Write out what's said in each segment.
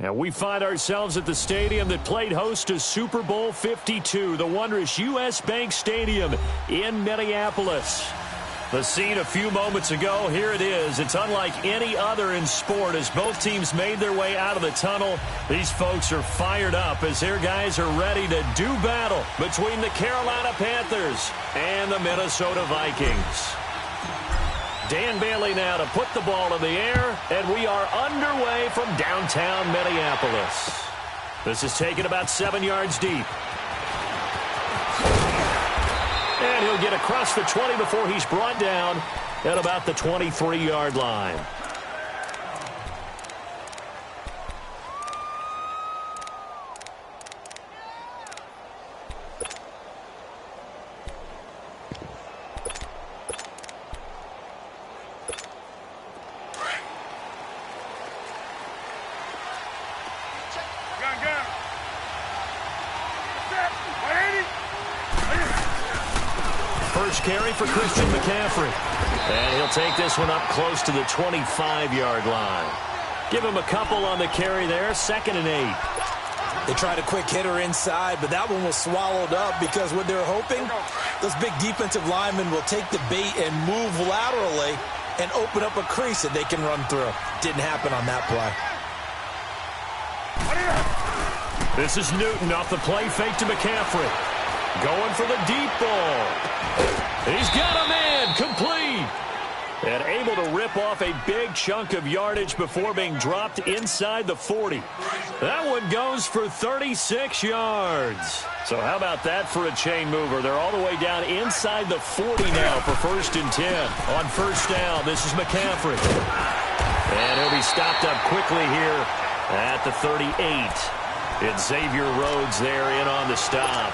And we find ourselves at the stadium that played host to Super Bowl 52, the wondrous U.S. Bank Stadium in Minneapolis. The scene a few moments ago, here it is. It's unlike any other in sport as both teams made their way out of the tunnel. These folks are fired up as their guys are ready to do battle between the Carolina Panthers and the Minnesota Vikings. Dan Bailey now to put the ball in the air, and we are underway from downtown Minneapolis. This is taken about 7 yards deep. And he'll get across the 20 before he's brought down at about the 23-yard line. First carry for Christian McCaffrey. And he'll take this one up close to the 25-yard line. Give him a couple on the carry there, 2nd and 8. They tried a quick hitter inside, but that one was swallowed up because what they're hoping, those big defensive linemen will take the bait and move laterally and open up a crease that they can run through. Didn't happen on that play. This is Newton off the play fake to McCaffrey. Going for the deep ball. He's got a man, complete. And able to rip off a big chunk of yardage before being dropped inside the 40. That one goes for 36 yards. So how about that for a chain mover? They're all the way down inside the 40 now for 1st and 10. On first down, this is McCaffrey. And he'll be stopped up quickly here at the 38. It's Xavier Rhodes there in on the stop.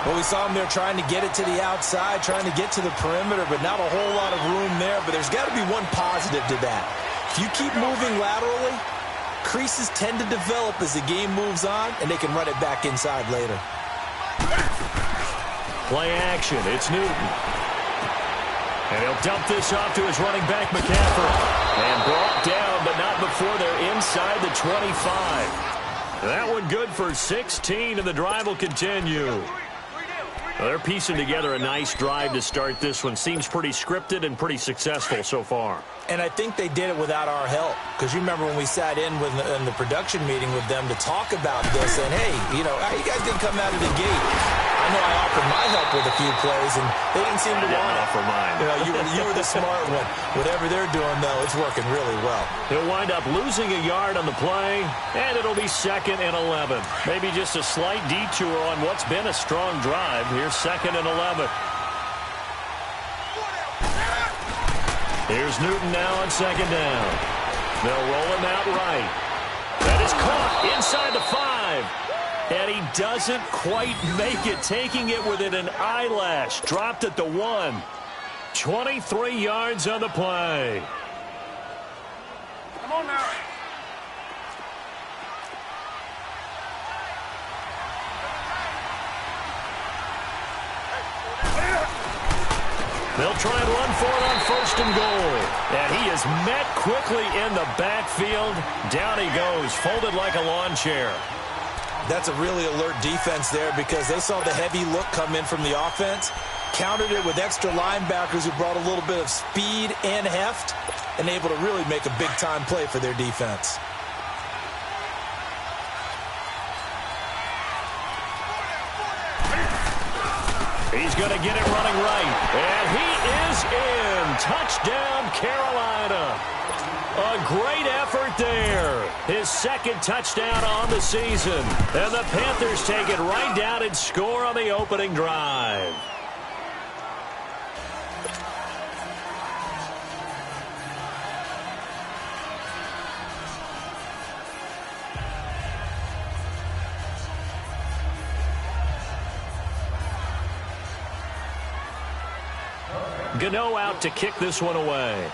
Well, we saw him there trying to get it to the outside, trying to get to the perimeter, but not a whole lot of room there. But there's got to be one positive to that. If you keep moving laterally, creases tend to develop as the game moves on, and they can run it back inside later. Play action. It's Newton. And he'll dump this off to his running back, McCaffrey. And brought down, but not before they're inside the 25. That one good for 16, and the drive will continue. Well, they're piecing together a nice drive to start this one. Seems pretty scripted and pretty successful so far. And I think they did it without our help. Because you remember when we sat in the production meeting with them to talk about this, and hey, you know, you guys didn't come out of the gate. I know I offered my help with a few plays, and they didn't seem to want it. Offer mine. You know, you were the smart one. Whatever they're doing, though, it's working really well. He'll wind up losing a yard on the play, and it'll be 2nd and 11. Maybe just a slight detour on what's been a strong drive. Here's 2nd and 11. Here's Newton now on 2nd down. They'll roll him out right. That is caught inside the 5. And he doesn't quite make it, taking it within an eyelash. Dropped at the 1. 23 yards on the play. Come on now. They'll try and run for it on 1st and goal. And he is met quickly in the backfield. Down he goes, folded like a lawn chair. That's a really alert defense there because they saw the heavy look come in from the offense, countered it with extra linebackers who brought a little bit of speed and heft, and able to really make a big-time play for their defense. He's going to get it running right. And he is in. Touchdown, Carolina. A great effort there. His 2nd touchdown on the season. And the Panthers take it right down and score on the opening drive. Gano out to kick this one away.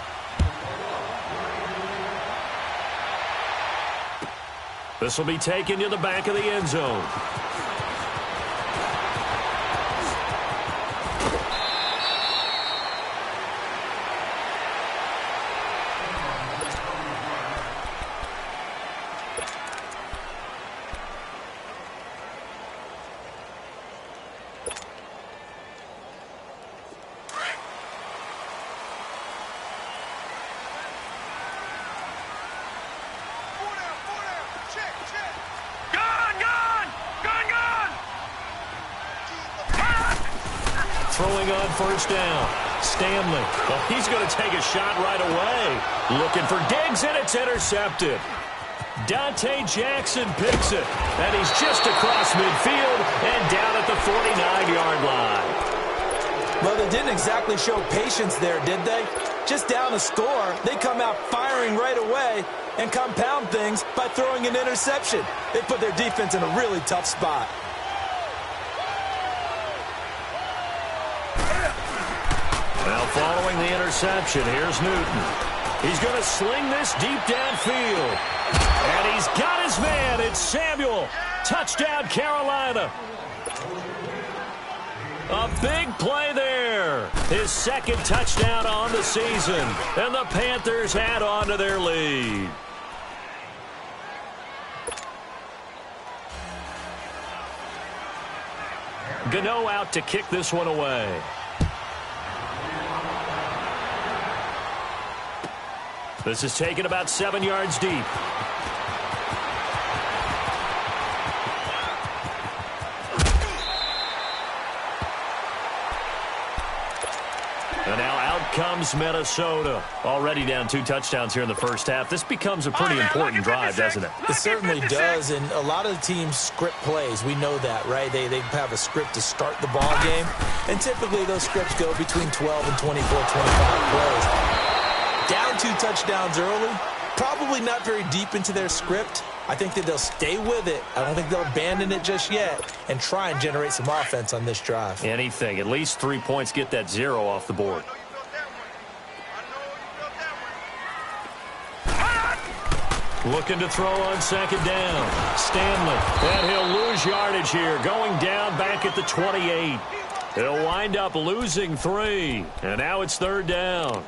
This will be taken to the back of the end zone. throwing on first down. Stanley. Well, he's going to take a shot right away. Looking for Diggs, and it's intercepted. Dante Jackson picks it, and he's just across midfield and down at the 49-yard line. Well, they didn't exactly show patience there, did they? Just down a score, they come out firing right away and compound things by throwing an interception. They put their defense in a really tough spot. Now following the interception, here's Newton. He's going to sling this deep downfield. And he's got his man. It's Samuel. Touchdown, Carolina. A big play there. His second touchdown on the season. And the Panthers add on to their lead. Gano out to kick this one away. This is taken about 7 yards deep. And now out comes Minnesota. Already down 2 touchdowns here in the first half. This becomes a pretty important drive, doesn't it? It certainly does, and a lot of the teams script plays. We know that, right? They have a script to start the ball game, and typically those scripts go between 12 and 24, 25 plays. Down 2 touchdowns early, probably not very deep into their script. I think that they'll stay with it. I don't think they'll abandon it just yet and try and generate some offense on this drive. Anything. At least 3 points, get that 0 off the board. Looking to throw on second down. Stanley. And he'll lose yardage here. Going down back at the 28. He'll wind up losing 3. And now it's third down.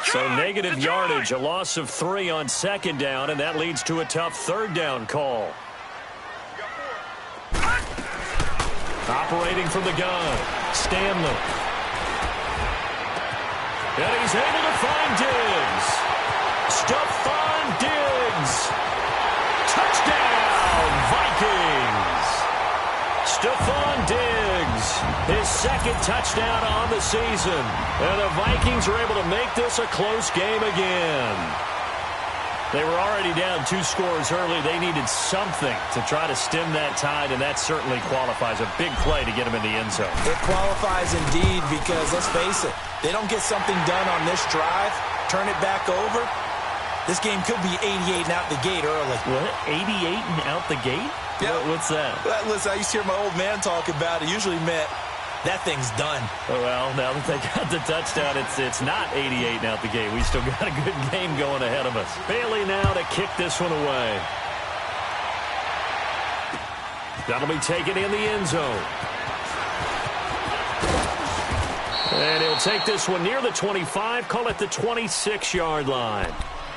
So negative yardage, a loss of 3 on second down, and that leads to a tough third down call. Operating from the gun, Stanley. And he's able to find Diggs. Stephon Diggs. Touchdown, Vikings. Stephon Diggs, his second touchdown on the season. And the Vikings are able to make this a close game again. They were already down 2 scores early. They needed something to try to stem that tide, and that certainly qualifies. A big play to get them in the end zone. It qualifies indeed because, let's face it, they don't get something done on this drive, turn it back over, this game could be 88 and out the gate early. What? 88 and out the gate? Yeah. What's that? Listen, I used to hear my old man talk about it. Usually meant that thing's done. Well, now that they got the touchdown, it's not 88 and out the gate. We still got a good game going ahead of us. Bailey now to kick this one away. That'll be taken in the end zone. And he'll take this one near the 25, call it the 26-yard line.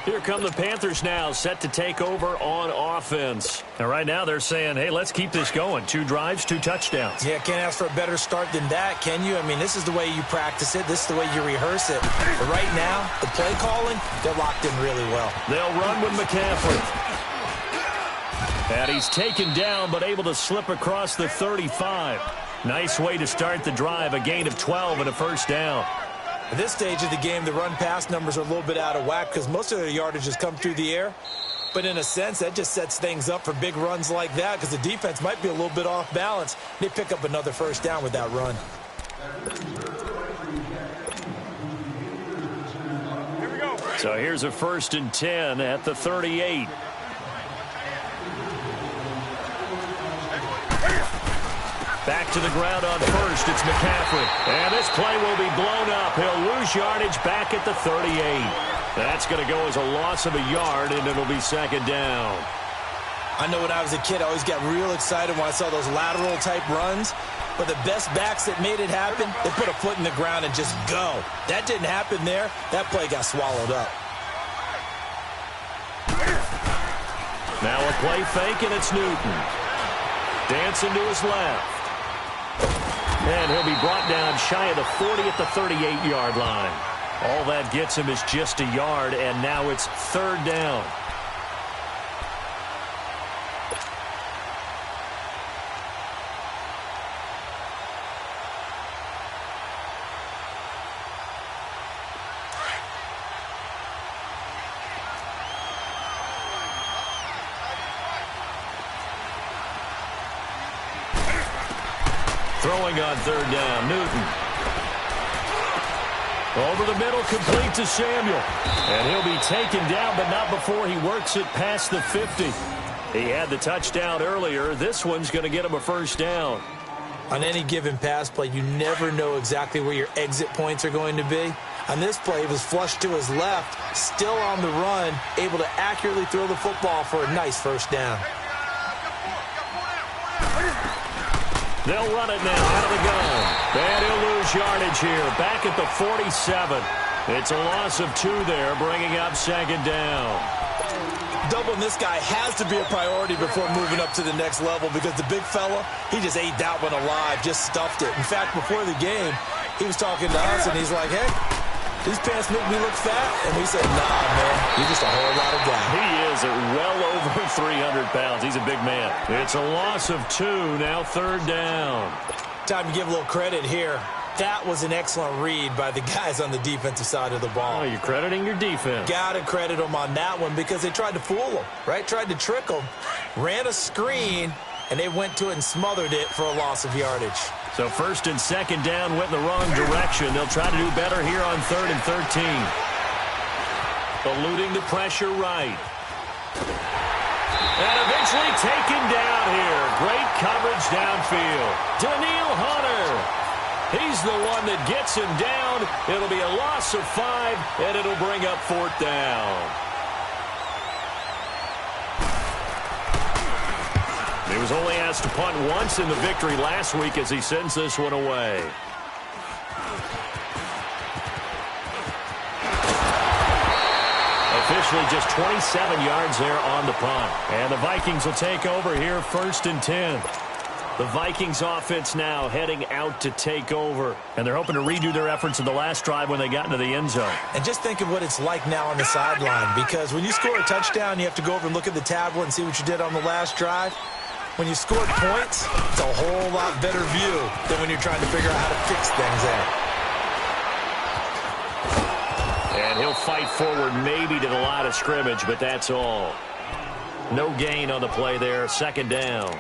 Here come the Panthers now, set to take over on offense. And right now they're saying, hey, let's keep this going. 2 drives, 2 touchdowns. Yeah, can't ask for a better start than that, can you? I mean, this is the way you practice it. This is the way you rehearse it. But right now, the play calling, they're locked in really well. They'll run with McCaffrey. And he's taken down, but able to slip across the 35. Nice way to start the drive, a gain of 12 and a first down. At this stage of the game, the run-pass numbers are a little bit out of whack because most of their yardage has come through the air. But in a sense, that just sets things up for big runs like that because the defense might be a little bit off balance. They pick up another first down with that run. Here we go. So here's a 1st and 10 at the 38. Back to the ground on first. It's McCaffrey. And this play will be blown up. He'll lose yardage back at the 38. That's going to go as a loss of a yard, and it'll be second down. I know when I was a kid, I always got real excited when I saw those lateral-type runs. But the best backs that made it happen, they put a foot in the ground and just go. That didn't happen there. That play got swallowed up. Now a play fake, and it's Newton. Dancing to his left. And he'll be brought down shy of the 40 at the 38-yard line. All that gets him is just a yard, and now it's third down. Throwing on third down, Newton. Over the middle, complete to Samuel. And he'll be taken down, but not before he works it past the 50. He had the touchdown earlier. This one's going to get him a first down. On any given pass play, you never know exactly where your exit points are going to be. On this play, it was flushed to his left, still on the run, able to accurately throw the football for a nice first down. They'll run it now out of the gun. And he'll lose yardage here. Back at the 47. It's a loss of 2 there, bringing up second down. Doubling this guy has to be a priority before moving up to the next level because the big fella, he just ate that one alive, just stuffed it. In fact, before the game, he was talking to us, and he's like, hey, these pants make me look fat. And we said, nah, man, you're just a whole lot of guy. He is at well over 300 pounds. He's a big man. It's a loss of 2, now third down. Time to give a little credit here. That was an excellent read by the guys on the defensive side of the ball. Oh, you're crediting your defense. Got to credit them on that one because they tried to fool them, right? Tried to trick them, ran a screen, and they went to it and smothered it for a loss of yardage. So first and second down went in the wrong direction. They'll try to do better here on 3rd and 13. Eluding the pressure right. And eventually taken down here. Great coverage downfield. Daniil Hunter. He's the one that gets him down. It'll be a loss of 5, and it'll bring up 4th down. He was only asked to punt once in the victory last week as he sends this one away. Officially just 27 yards there on the punt. And the Vikings will take over here 1st and 10. The Vikings offense now heading out to take over. And they're hoping to redo their efforts in the last drive when they got into the end zone. And just think of what it's like now on the sideline. Because when you score a touchdown, you have to go over and look at the tablet and see what you did on the last drive. When you scored points, it's a whole lot better view than when you're trying to figure out how to fix things there. And he'll fight forward maybe to the line of scrimmage, but that's all. No gain on the play there. 2nd down.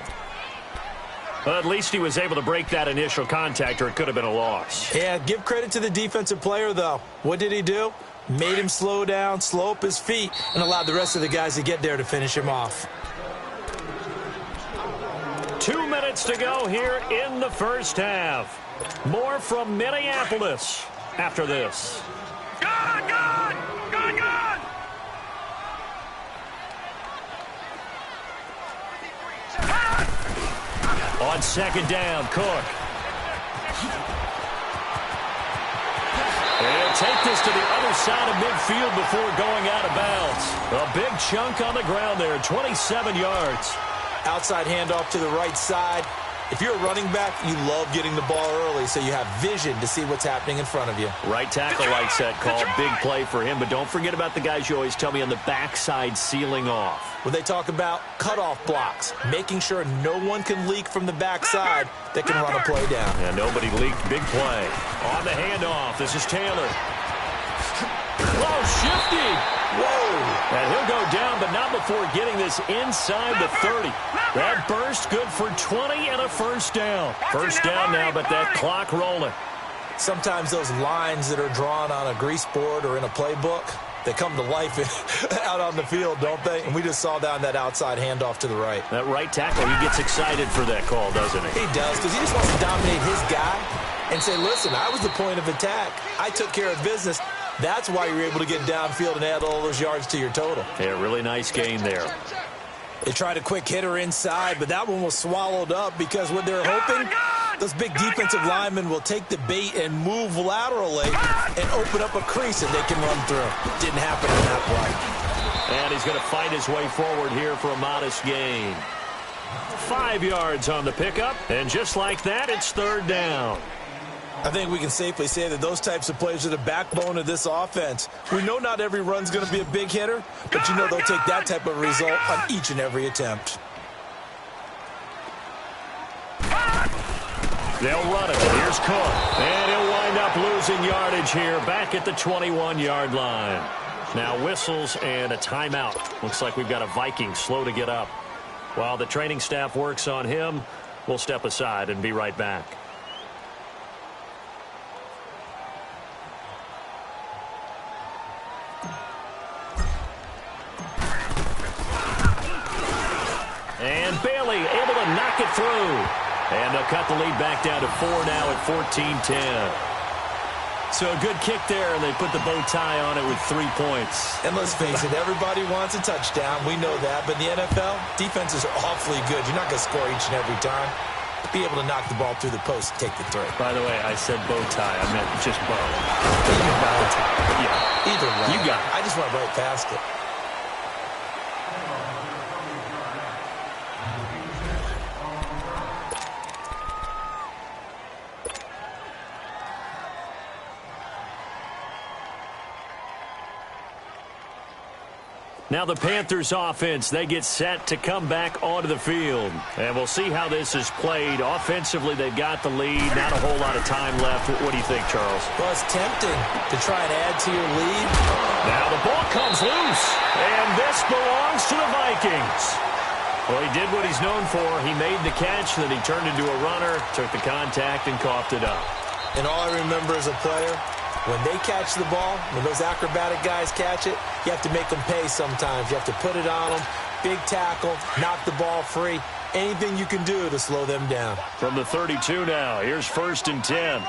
Well, at least he was able to break that initial contact, or it could have been a loss. Yeah, give credit to the defensive player, though. What did he do? Made him slow down, slow up his feet, and allowed the rest of the guys to get there to finish him off. 2 minutes to go here in the first half. More from Minneapolis after this. Good, good! Good, good! On 2nd down, Cook. He'll take this to the other side of midfield before going out of bounds. A big chunk on the ground there, 27 yards. Outside handoff to the right side. If you're a running back, you love getting the ball early so you have vision to see what's happening in front of you. Right tackle likes that call. Big play for him, but don't forget about the guys you always tell me on the backside sealing off. When they talk about cutoff blocks, making sure no one can leak from the backside that can run a play down. Yeah, nobody leaked. Big play. On the handoff, this is Taylor. Whoa, shifty. Whoa. And he'll go down, but not before getting this inside the 30. That burst good for 20 and a first down. First down now, but that clock rolling. Sometimes those lines that are drawn on a grease board or in a playbook, they come to life out on the field, don't they? And we just saw down that outside handoff to the right. That right tackle, he gets excited for that call, doesn't he? He does, because he just wants to dominate his guy and say, listen, I was the point of attack. I took care of business. That's why you're able to get downfield and add all those yards to your total. Yeah, really nice gain there. They tried a quick hitter inside, but that one was swallowed up because what they're hoping, those big defensive linemen will take the bait and move laterally and open up a crease that they can run through. Didn't happen on that play. And he's going to fight his way forward here for a modest gain. 5 yards on the pickup, and just like that, it's third down. I think we can safely say that those types of plays are the backbone of this offense. We know not every run's going to be a big hitter, but you know they'll take that type of result on each and every attempt. They'll run it. Here's Cook. And he'll wind up losing yardage here back at the 21-yard line. Now whistles and a timeout. Looks like we've got a Viking slow to get up. While the training staff works on him, we'll step aside and be right back. And Bailey able to knock it through. And they'll cut the lead back down to 4 now at 14-10. So a good kick there, and they put the bow tie on it with 3 points. And let's face it, everybody wants a touchdown. We know that. But in the NFL, defenses are awfully good. You're not going to score each and every time. Be able to knock the ball through the post and take the throw. By the way, I said bow tie. I meant just bow. Bow tie. Yeah. Either way. You got it. I just went right past it. Now the Panthers offense, they get set to come back onto the field. And we'll see how this is played. Offensively, they've got the lead. Not a whole lot of time left. What do you think, Charles? Well, it's tempting to try and add to your lead. Now the ball comes loose. And this belongs to the Vikings. Well, he did what he's known for. He made the catch, then he turned into a runner, took the contact, and coughed it up. And all I remember as a player, when they catch the ball, when those acrobatic guys catch it, you have to make them pay sometimes. You have to put it on them, big tackle, knock the ball free. Anything you can do to slow them down. From the 32 now, here's 1st and 10.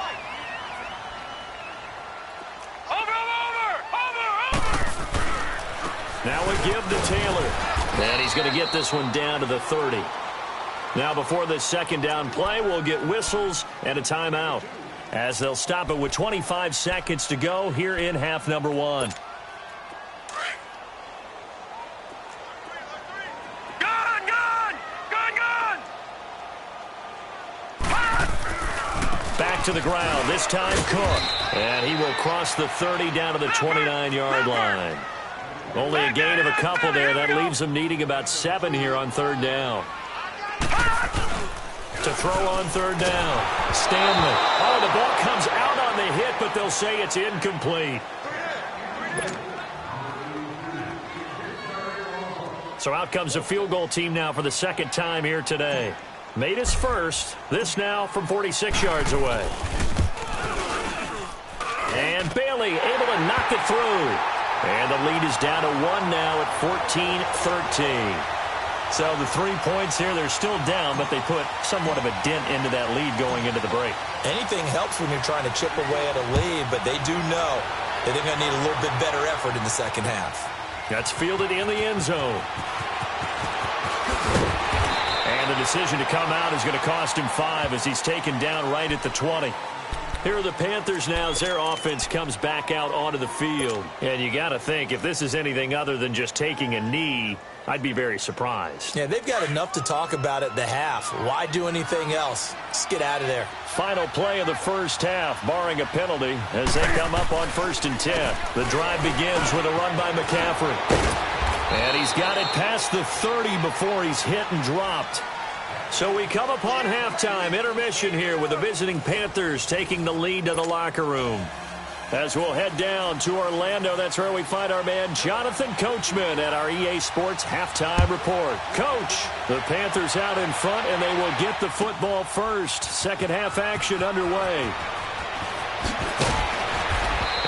Now we give to Taylor. And he's going to get this one down to the 30. Now before this second down play, we'll get whistles and a timeout, as they'll stop it with 25 seconds to go here in half number 1. Back to the ground, this time Cook. And he will cross the 30 down to the 29-yard line. Only a gain of a couple there. That leaves them needing about 7 here on 3rd down. To throw on 3rd down. Stanley. Oh, the ball comes out on the hit, but they'll say it's incomplete. So out comes the field goal team now for the second time here today. Made his first. This now from 46 yards away. And Bailey able to knock it through. And the lead is down to 1 now at 14-13. So the 3 points here, they're still down, but they put somewhat of a dent into that lead going into the break. Anything helps when you're trying to chip away at a lead, but they do know that they're going to need a little bit better effort in the second half. That's fielded in the end zone. And the decision to come out is going to cost him 5 as he's taken down right at the 20. Here are the Panthers now as their offense comes back out onto the field. And you got to think, if this is anything other than just taking a knee, I'd be very surprised. Yeah, they've got enough to talk about at the half. Why do anything else? Just get out of there. Final play of the first half, barring a penalty, as they come up on 1st and 10. The drive begins with a run by McCaffrey. And he's got it past the 30 before he's hit and dropped. So we come upon halftime, intermission here with the visiting Panthers taking the lead to the locker room. As we'll head down to Orlando, that's where we find our man Jonathan Coachman at our EA Sports Halftime Report. Coach, the Panthers out in front, and they will get the football first. Second half action underway.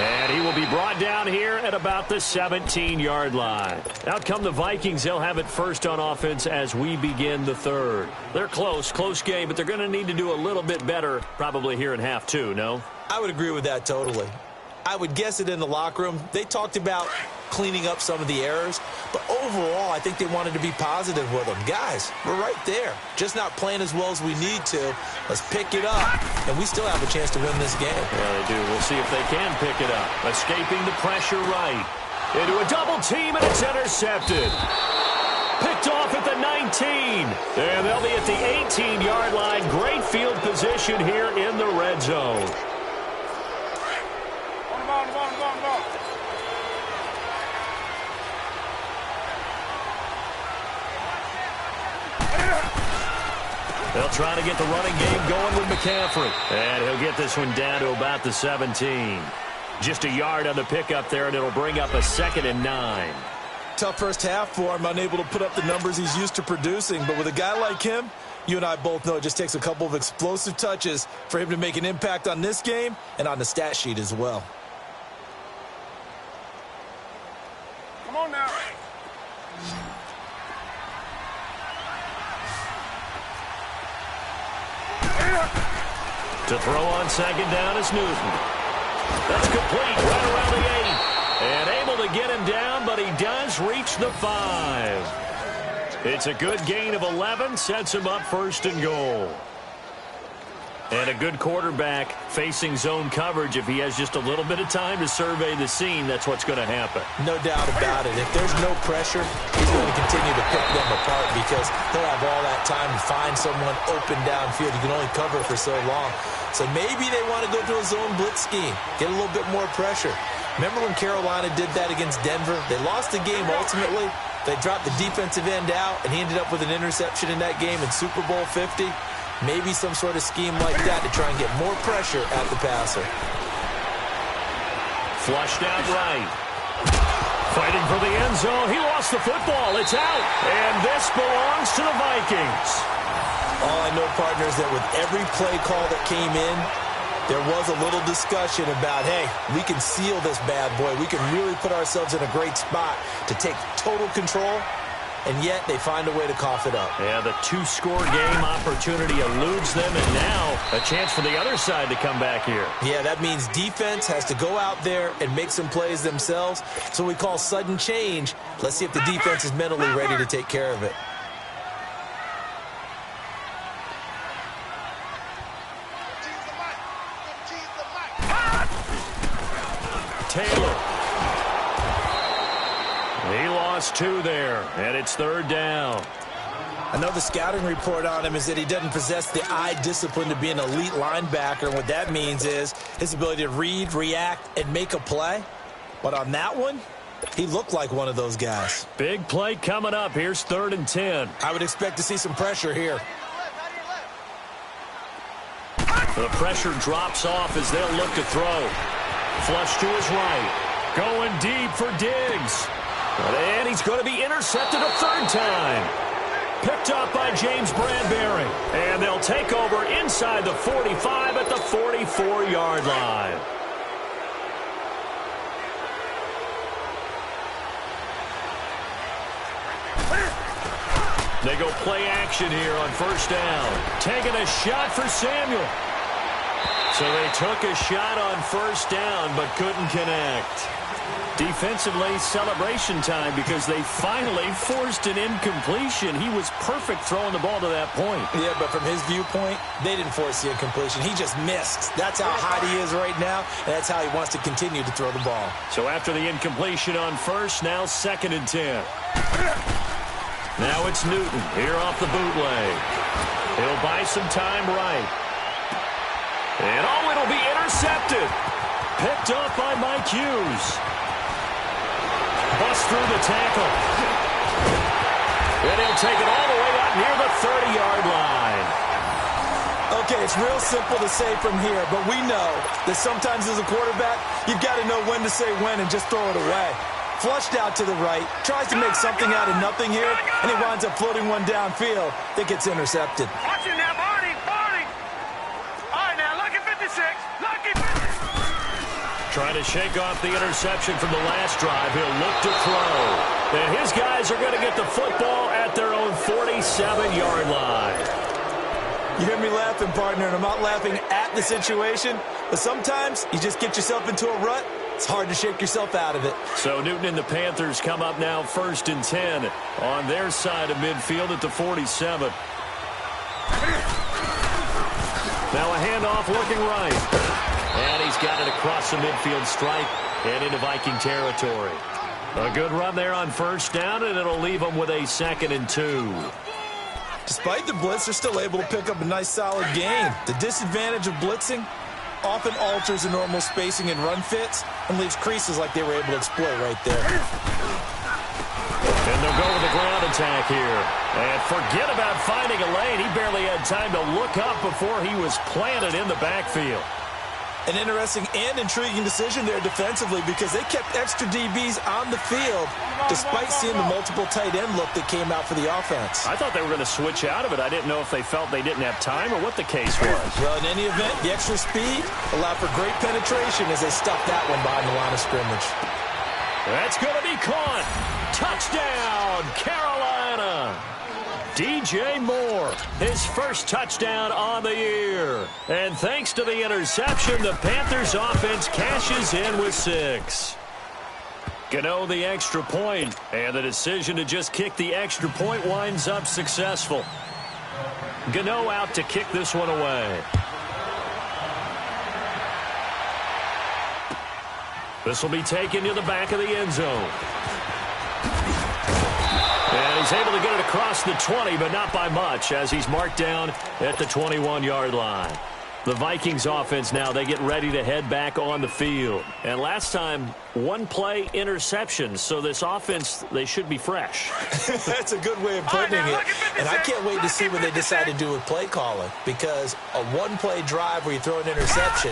And he will be brought down here at about the 17-yard line. Out come the Vikings. They'll have it first on offense as we begin the third. They're close game, but they're going to need to do a little bit better probably here in half 2, no? I would agree with that totally. I would guess it in the locker room. They talked about cleaning up some of the errors, but overall, I think they wanted to be positive with them. Guys, we're right there. Just not playing as well as we need to. Let's pick it up, and we still have a chance to win this game. Yeah, they do. We'll see if they can pick it up. Escaping the pressure right. Into a double team, and it's intercepted. Picked picked off at the 19. And they'll be at the 18-yard line. Great field position here in the red zone. They'll try to get the running game going with McCaffrey. And he'll get this one down to about the 17. Just a yard on the pickup there, and it'll bring up a 2nd and 9. Tough first half for him, unable to put up the numbers he's used to producing. But with a guy like him, you and I both know it just takes a couple of explosive touches for him to make an impact on this game and on the stat sheet as well. Come on now. To throw on 2nd down is Newton. That's complete right around the 8. And able to get him down, but he does reach the 5. It's a good gain of 11, sets him up 1st and goal. And a good quarterback facing zone coverage. If he has just a little bit of time to survey the scene, that's what's going to happen. No doubt about it. If there's no pressure, he's going to continue to pick them apart because he'll have all that time to find someone open downfield. You can only cover for so long. So maybe they want to go to a zone blitz scheme, get a little bit more pressure. Remember when Carolina did that against Denver? They lost the game ultimately. They dropped the defensive end out, and he ended up with an interception in that game in Super Bowl 50. Maybe some sort of scheme like that to try and get more pressure at the passer. Flushed out right. Fighting for the end zone. He lost the football. It's out. And this belongs to the Vikings. All I know, partner, is that with every play call that came in, there was a little discussion about, hey, we can seal this bad boy. We can really put ourselves in a great spot to take total control. And yet they find a way to cough it up. Yeah, the 2-score game opportunity eludes them, and now a chance for the other side to come back here. Yeah, that means defense has to go out there and make some plays themselves. So we call sudden change. Let's see if the defense is mentally ready to take care of it. Taylor. He lost 2 there, and it's 3rd down. I know the scouting report on him is that he doesn't possess the eye discipline to be an elite linebacker. And what that means is his ability to read, react, and make a play. But on that one, he looked like one of those guys. Big play coming up. Here's 3rd and 10. I would expect to see some pressure here. The pressure drops off as they'll look to throw. Flush to his right. Going deep for Diggs. And he's going to be intercepted a 3rd time. Picked up by James Bradbury. And they'll take over inside the 45 at the 44-yard line. They go play action here on 1st down. Taking a shot for Samuel. So they took a shot on 1st down but couldn't connect. Defensively, celebration time because they finally forced an incompletion. He was perfect throwing the ball to that point. Yeah, but from his viewpoint, they didn't force the incompletion. He just missed. That's how hot he is right now, and that's how he wants to continue to throw the ball. So after the incompletion on 1st, now 2nd and 10. Now it's Newton here off the bootleg. He'll buy some time right. And it'll be intercepted. Picked up by Mike Hughes. Bust through the tackle. And he'll take it all the way out near the 30-yard line. Okay, it's real simple to say from here, but we know that sometimes as a quarterback, you've got to know when to say when and just throw it away. Flushed out to the right, tries to make something out of nothing here, and he winds up floating one downfield that gets intercepted. Watch it now, Barney, Barney. All right, now, lucky 56, lucky 56. Trying to shake off the interception from the last drive. He'll look to throw. And his guys are going to get the football at their own 47-yard line. You hear me laughing, partner, and I'm not laughing at the situation, but sometimes you just get yourself into a rut. It's hard to shake yourself out of it. So Newton and the Panthers come up now 1st and 10 on their side of midfield at the 47. Now a handoff looking right. And he's got it across the midfield stripe and into Viking territory. A good run there on first down, and it'll leave them with a 2nd and 2. Despite the blitz, they're still able to pick up a nice, solid gain. The disadvantage of blitzing often alters the normal spacing and run fits and leaves creases like they were able to exploit right there. And they'll go with the ground attack here. And forget about finding a lane. He barely had time to look up before he was planted in the backfield. An interesting and intriguing decision there defensively because they kept extra DBs on the field despite seeing the multiple tight end look that came out for the offense. I thought they were going to switch out of it. I didn't know if they felt they didn't have time or what the case was. Well, in any event, the extra speed allowed for great penetration as they stuffed that one behind the line of scrimmage. That's going to be caught. Touchdown, Carolina. DJ Moore, his first touchdown on the year. And thanks to the interception, the Panthers offense cashes in with 6. Gano the extra point, and the decision to just kick the extra point winds up successful. Gano out to kick this one away. This will be taken to the back of the end zone. And he's able to get it across the 20, but not by much, as he's marked down at the 21-yard line. The Vikings offense now, they get ready to head back on the field. And last time, 1-play interception, so this offense, they should be fresh. That's a good way of putting it. And I can't wait to see what they decide to do with play calling, because a 1-play drive where you throw an interception,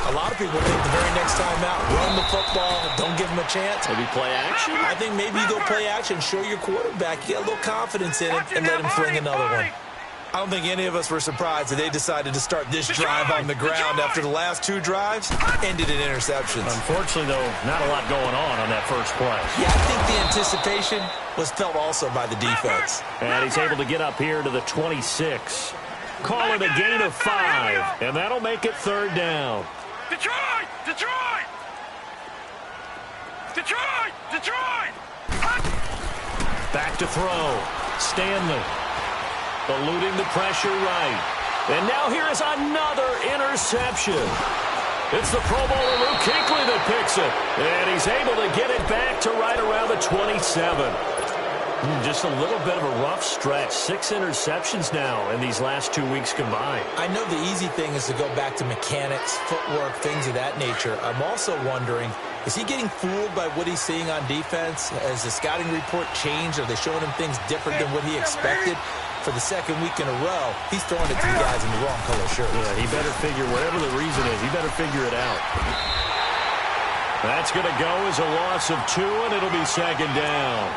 a lot of people think the very next time out, run the football, don't give them a chance. Maybe play action? I think maybe you go play action, show your quarterback, get a little confidence in it, and let him fling another one. I don't think any of us were surprised that they decided to start this drive on the ground after the last 2 drives ended in interceptions. Unfortunately, though, not a lot going on that first play. Yeah, I think the anticipation was felt also by the defense. And he's able to get up here to the 26. Call it a gain of 5, and that'll make it 3rd down. Detroit! Detroit! Detroit! Detroit! Back to throw. Stanley. Eluding the pressure right. And now here is another interception. It's the Pro Bowler Luke Kuechly that picks it. And he's able to get it back to right around the 27. Just a little bit of a rough stretch. 6 interceptions now in these last 2 weeks combined. I know the easy thing is to go back to mechanics, footwork, things of that nature. I'm also wondering, is he getting fooled by what he's seeing on defense? Has the scouting report changed? Are they showing him things different than what he expected? For the 2nd week in a row, he's throwing it to the guys in the wrong color shirt. Yeah, he better figure, whatever the reason is, he better figure it out. That's going to go as a loss of 2, and it'll be 2nd down.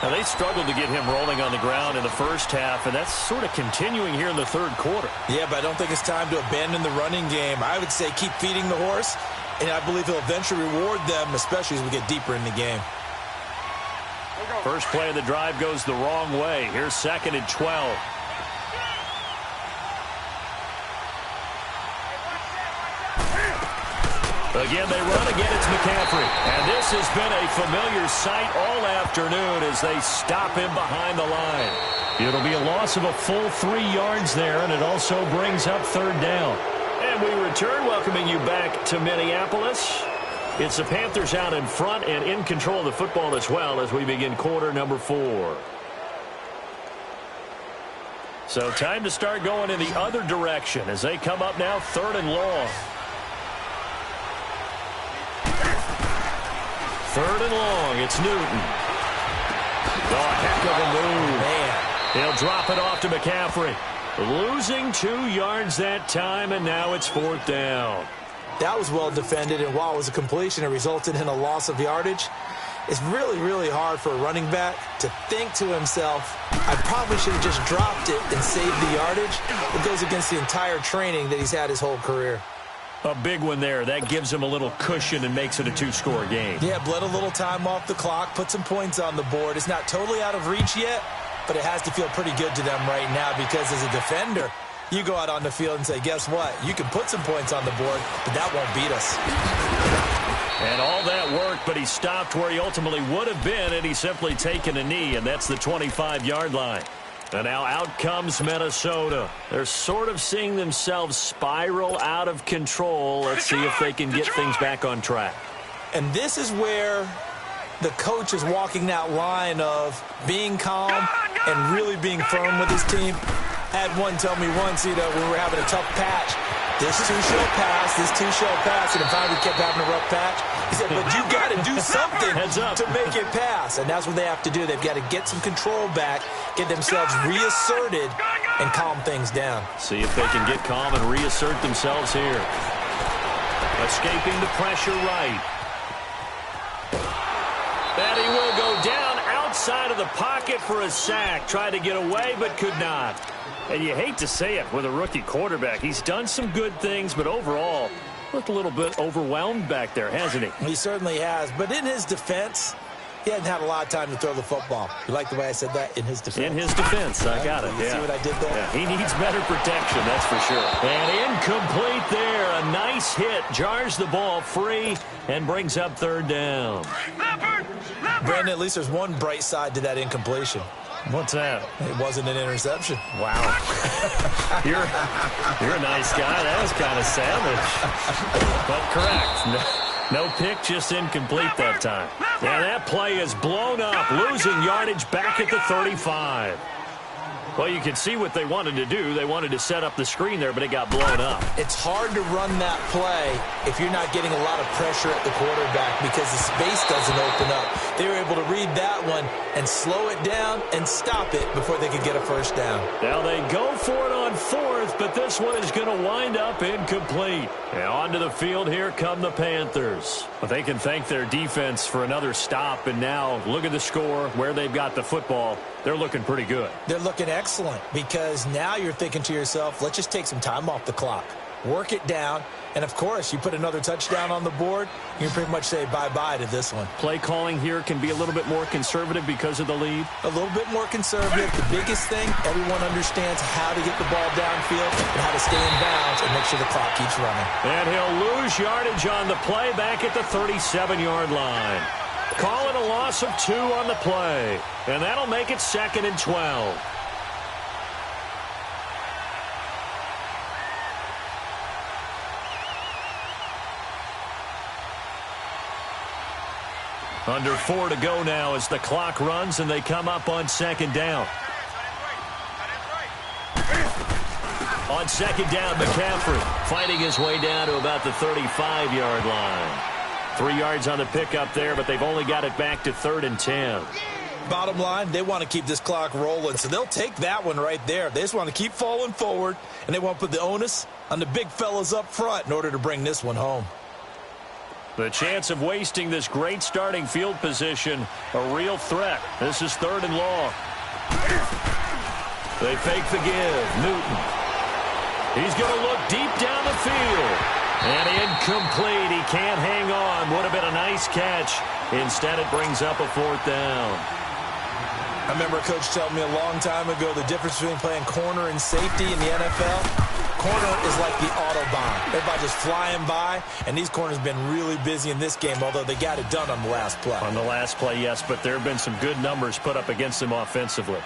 Now, they struggled to get him rolling on the ground in the first half, and that's sort of continuing here in the 3rd quarter. Yeah, but I don't think it's time to abandon the running game. I would say keep feeding the horse, and I believe he'll eventually reward them, especially as we get deeper in the game. First play of the drive goes the wrong way. Here's 2nd and 12. Again, they run. Again, it's McCaffrey. And this has been a familiar sight all afternoon as they stop him behind the line. It'll be a loss of a full 3 yards there, and it also brings up 3rd down. And we return, welcoming you back to Minneapolis. It's the Panthers out in front and in control of the football as well as we begin quarter number 4. So time to start going in the other direction as they come up now 3rd and long. 3rd and long, it's Newton. Oh, heck of a move. Man. He'll drop it off to McCaffrey. Losing 2 yards that time, and now it's 4th down. That was well defended, and while it was a completion, it resulted in a loss of yardage. It's really, really hard for a running back to think to himself, I probably should have just dropped it and saved the yardage. It goes against the entire training that he's had his whole career. A big one there. That gives him a little cushion and makes it a 2-score game. Yeah, bled a little time off the clock, put some points on the board. It's not totally out of reach yet, but it has to feel pretty good to them right now because as a defender, you go out on the field and say, guess what? You can put some points on the board, but that won't beat us. And all that work, but he stopped where he ultimately would have been, and he's simply taken a knee, and that's the 25-yard line. And now out comes Minnesota. They're sort of seeing themselves spiral out of control. Let's see if they can get things back on track. And this is where the coach is walking that line of being calm and really being firm with his team. I had one tell me once, when we were having a tough patch, this too shall pass, this too shall pass, and if I kept having a rough patch, he said, but you got to do something to make it pass, and that's what they have to do. They've got to get some control back, get themselves reasserted, and calm things down. See if they can get calm and reassert themselves here. Escaping the pressure right. And he will go down outside of the pocket for a sack. Tried to get away, but could not. And you hate to say it with a rookie quarterback. He's done some good things, but overall, looked a little bit overwhelmed back there, hasn't he? He certainly has. But in his defense, he hasn't had a lot of time to throw the football. You like the way I said that? In his defense. In his defense. I got it. You see what I did there? Yeah, he needs better protection, that's for sure. And incomplete there. A nice hit. Jars the ball free and brings up third down. Brandon, at least there's one bright side to that incompletion. What's that? It wasn't an interception. Wow. You're a nice guy. That was kind of savage. But correct. No pick, just incomplete that time. And that play is blown up, losing yardage back at the 35. Well, you can see what they wanted to do. They wanted to set up the screen there, but it got blown up. It's hard to run that play if you're not getting a lot of pressure at the quarterback because the space doesn't open up. They were able to read that one and slow it down and stop it before they could get a first down. Now they go for it on fourth, but this one is going to wind up incomplete. And onto the field, here come the Panthers. But they can thank their defense for another stop, and now look at the score, where they've got the football. They're looking pretty good. They're looking excellent because now you're thinking to yourself, let's just take some time off the clock. Work it down. And, of course, you put another touchdown on the board, you can pretty much say bye-bye to this one. Play calling here can be a little bit more conservative because of the lead. A little bit more conservative. The biggest thing, everyone understands how to get the ball downfield and how to stay in bounds and make sure the clock keeps running. And he'll lose yardage on the play back at the 37-yard line. Calling a loss of 2 on the play. And that'll make it 2nd and 12. Under 4 to go now as the clock runs and they come up on 2nd down. On 2nd down, McCaffrey fighting his way down to about the 35-yard line. 3 yards on the pickup there, but they've only got it back to 3rd and 10. Bottom line, they want to keep this clock rolling, so they'll take that one right there. They just want to keep falling forward, and they want to put the onus on the big fellas up front in order to bring this one home. The chance of wasting this great starting field position, a real threat. This is 3rd and long. They fake the give. Newton. He's going to look deep down the field. And incomplete. He can't hang on. Would have been a nice catch. Instead, it brings up a 4th down. I remember a coach telling me a long time ago the difference between playing corner and safety in the NFL. Corner is like the Autobahn. Everybody just flying by, and these corners have been really busy in this game, although they got it done on the last play. On the last play, yes, but there have been some good numbers put up against them offensively.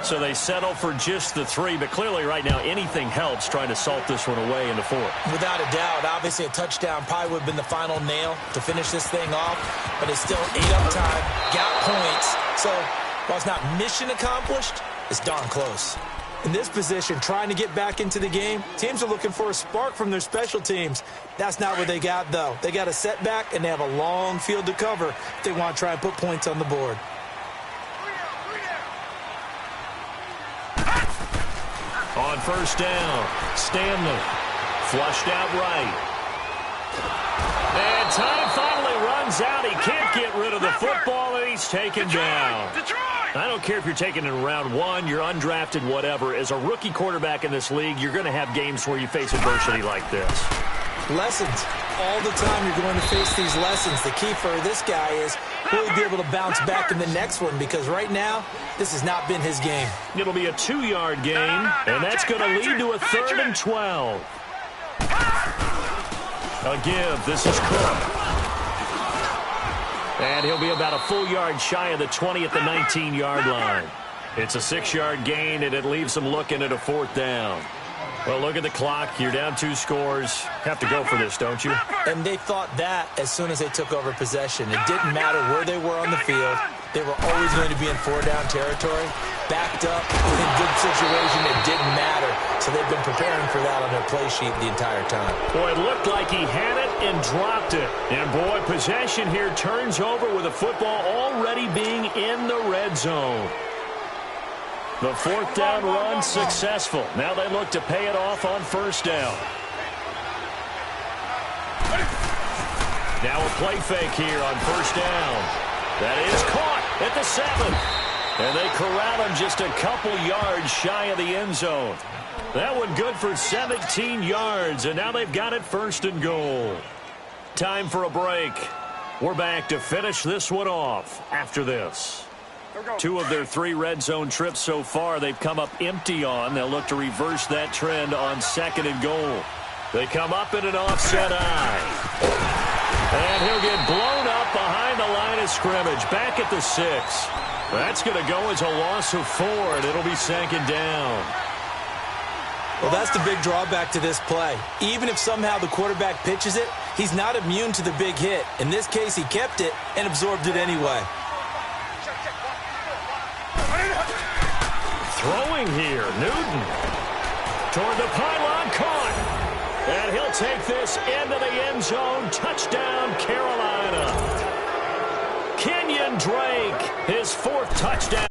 So they settle for just the 3, but clearly right now anything helps trying to salt this one away in the 4th. Without a doubt, obviously a touchdown probably would have been the final nail to finish this thing off, but it's still 8 up time, got points. So while it's not mission accomplished, it's darn close. In this position, trying to get back into the game, teams are looking for a spark from their special teams. That's not what they got, though. They got a setback, and they have a long field to cover if they want to try and put points on the board. On 1st down, Stanley flushed out right. And time finally runs out. He can't get rid of the football, and he's taken down. I don't care if you're taking it in round 1, you're undrafted, whatever. As a rookie quarterback in this league, you're going to have games where you face adversity like this. Lessons. All the time you're going to face these lessons. The key for this guy is will he be able to bounce back in the next one, because right now, this has not been his game. It'll be a 2-yard gain, and that's going to lead to a 3rd and 12. A give. This is Cook. And he'll be about a full yard shy of the 20 at the 19-yard line. It's a 6-yard gain, and it leaves them looking at a 4th down. Well, look at the clock. You're down 2 scores. Have to go for this, don't you? And they thought that as soon as they took over possession. It didn't matter where they were on the field. They were always going to be in 4-down territory. Backed up, in good situation, it didn't matter. So they've been preparing for that on their play sheet the entire time. Boy, it looked like he had it and dropped it. And, boy, possession here turns over with the football already being in the red zone. The 4th down run successful. Now they look to pay it off on 1st down. Now a play fake here on 1st down. That is caught at the 7. And they corral him just a couple yards shy of the end zone. That one good for 17 yards, and now they've got it 1st and goal. Time for a break. We're back to finish this one off after this. 2 of their 3 red zone trips so far they've come up empty on. They'll look to reverse that trend on 2nd and goal. They come up in an offset eye. And he'll get blown up behind the line of scrimmage. Back at the 6. That's going to go as a loss of 4, and it'll be 2nd down. Well, that's the big drawback to this play. Even if somehow the quarterback pitches it, he's not immune to the big hit. In this case, he kept it and absorbed it anyway. Throwing here, Newton. Toward the pylon, caught. And he'll take this into the end zone. Touchdown, Carolina. Kenyon Drake, his 4th touchdown.